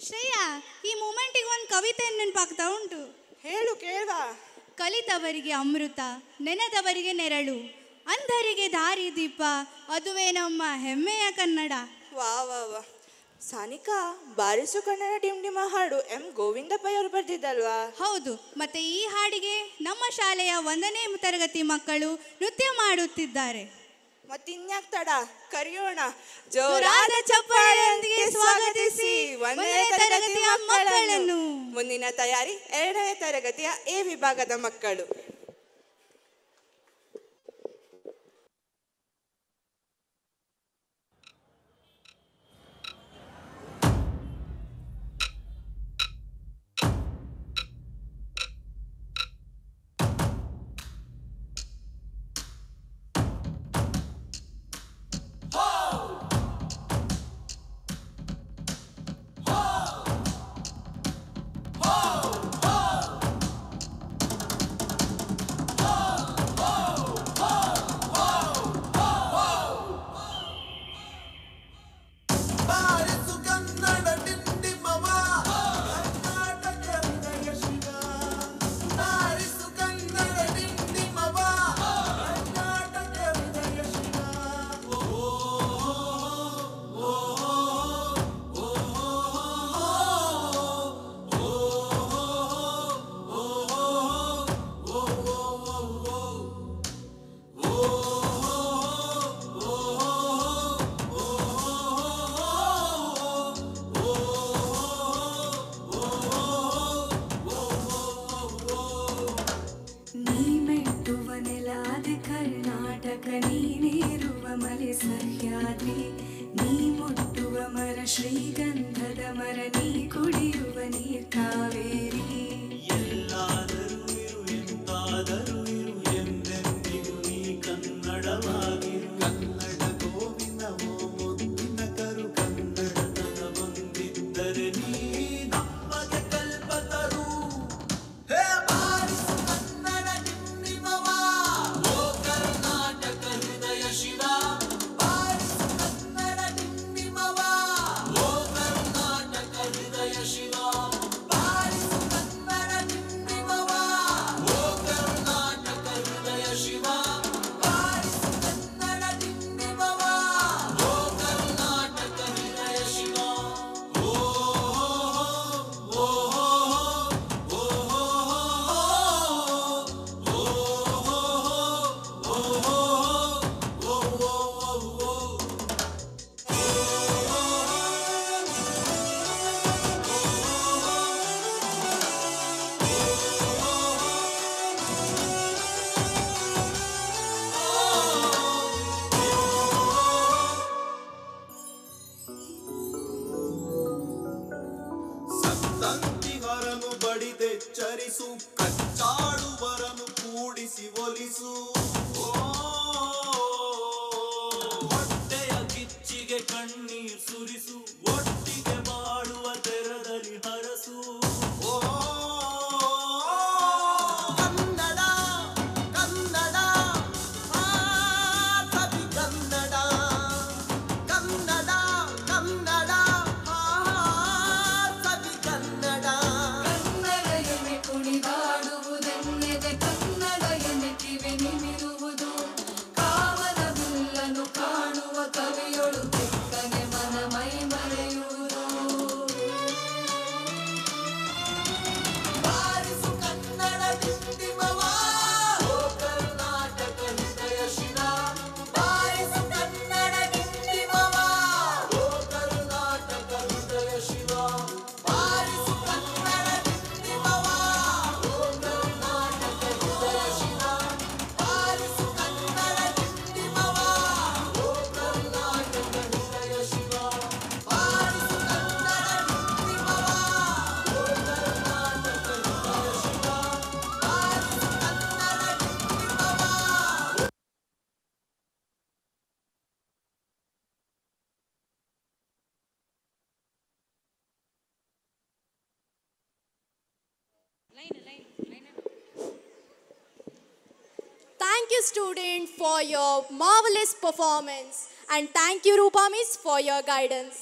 ಶ್ರೇಯಾ, ಈ ಮೂಮೆಂಟಿಗೆ ಒಂದು ಕವಿತೆ ನೆನಪಾಗ್ತಾ ಉಂಟು. ಹೇಳು ಕೇಳ್ವಾ. ಕಲಿತವರಿಗೆ ಅಮೃತ, ನೆನೆದವರಿಗೆ ನೆರಳು, ಅಂಧರಿಗೆ ದಾರಿ ದೀಪ, ಅದುವೇ ನಮ್ಮ ಹೆಮ್ಮೆಯ ಕನ್ನಡ. ವಾ ವಾ ವಾ. ಸಾನಿಕಾ, ಬಾರಿಸು ಕನ್ನಡ ಡಿಂಡಿಮ ಹಾಡು ಗೋವಿಂದ ಪೈ ಅವರು ಬರ್ದಿದ್ದಲ್ವಾ? ಹೌದು. ಮತ್ತೆ ಈ ಹಾಡಿಗೆ ನಮ್ಮ ಶಾಲೆಯ 1ನೇ ತರಗತಿ ಮಕ್ಕಳು ನೃತ್ಯ ಮಾಡುತ್ತಿದ್ದಾರೆ. ಮತ್ತಿನ್ಯಾಕ್ ತಡ, ಕರೆಯೋಣ. ಜೋರಾದ ಚಪ್ಪಾಳೆಯೊಂದಿಗೆ ಸ್ವಾಗತಿಸಿ 1ನೇ ತರಗತಿಯ ಮಕ್ಕಳನ್ನು. ಮುಂದಿನ ತಯಾರಿ 2ನೇ ತರಗತಿಯ ಎ ವಿಭಾಗದ ಮಕ್ಕಳು. ಶ್ರೀಗಂಧದ ಮರ ನೀ ಕುಡಿಯುವ ನೀರ್ ಕಾವೇರಿ. ಎಲ್ಲಾದರೂ ಇರು ಎಂತಾದರೂ ಇರು ಎಂದೆಂದಿಗೂ ನೀ ಕನ್ನಡವಾಗಿರು. ಕನ್ನಡ ಗೋವಿನ ಮುದ್ದಿನ ಕರು ಕನ್ನಡತನ ಬಂದಿದ್ದರೆ ನೀ ನಮಗೆ ಕಲ್ಪತರು. ಹೇ ಬಾರಿಸು ಕನ್ನಡ ಡಿಂಡಿಮವ, ಓ ಕರ್ನಾಟಕ ಹೃದಯ ಶಿವ. ತಂತಿಹರನು ಬಡಿದೆಚ್ಚರಿಸು, ಕಚ್ಚಾಡುವರನು ಕೂಡಿಸಿ ಒಲಿಸು. ಹೊಟ್ಟೆಯ ಕಿಚ್ಚಿಗೆ ಕಣ್ಣೀರ್ ಸುರಿಸು, ಒಟ್ಟಿಗೆ ಬಾಳುವ ತೆರದಲ್ಲಿ ಹರಸು. ಕನ್ನಡ ಕನ್ನಡ ಕವಿ ಕನ್ನಡ, ಕನ್ನಡ ಕನ್ನಡ ಕುಣಿದಾಡುವುದೆನ್ನೆದೆ ಕನ್ನಡ ಎನ್ನೆ ಕಿವಿ ನಿಮಿರುವುದು. ಕಾವಲ ಬಿಲ್ಲನ್ನು ಕಾಣುವ ಕವಿಯೊಳು ಬೆಕ್ಕನೆ ಮನ ಮೈ ಮರೆಯುವುದು. ಬಾರಿಸು ಕನ್ನಡ ಡಿಂಡಿಮವ, ಓ ಕರ್ನಾಟಕ ಹೃದಯ ಶಿವ. ಬಾರಿಸು ಕನ್ನಡ ಡಿಂಡಿಮವ, ಓ ಕರ್ನಾಟಕ ಹೃದಯ ಶಿವ. ಬಾರಿಸು ಕನ್ನಡ ಡಿಂಡಿಮವ, ಓ ಕರ್ನಾಟಕ ಹೃದಯ ಶಿವ. ಬಾರಿಸು ಕನ್ನಡ ಡಿಂಡಿಮವ, ಓ ಕರ್ನಾಟಕ ಹೃದಯ ಶಿವ. ಬಾರಿಸು ಕನ್ನಡ ಡಿಂಡಿಮವ, ಓ ಕರ್ನಾಟಕ ಹೃದಯ ಶಿವ. ಬಾರಿಸು Kannada ಡಿಂಡಿಮವ. Thank you, students, for your marvelous performance, and thank you, Rupa Miss, for your guidance.